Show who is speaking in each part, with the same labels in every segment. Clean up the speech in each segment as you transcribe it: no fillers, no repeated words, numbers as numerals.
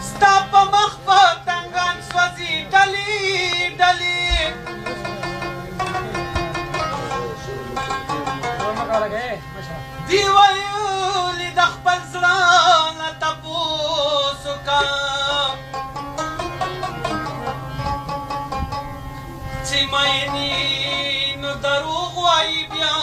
Speaker 1: ستا په مخ په تنګان سوځي ډلې ډلې دی ویلي د خپل زړه نه تپوس وکړه چې مینې نو دروغ وایي بیا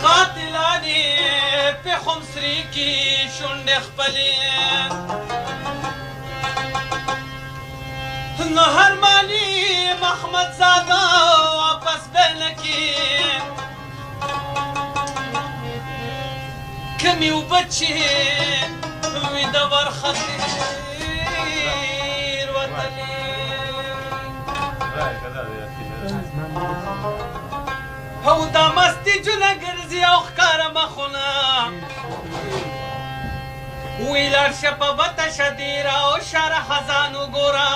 Speaker 1: قاتلانې په خمسري کې شونډې خپلې نو هرماني محمد زاده واپس بینه کې کمې اوبه چې وي د ورختې وطنې او دا مستې جونه ګرځي او ښکاره مخونه وی لاړ شه په بته شه دیره او شره خزان وګوره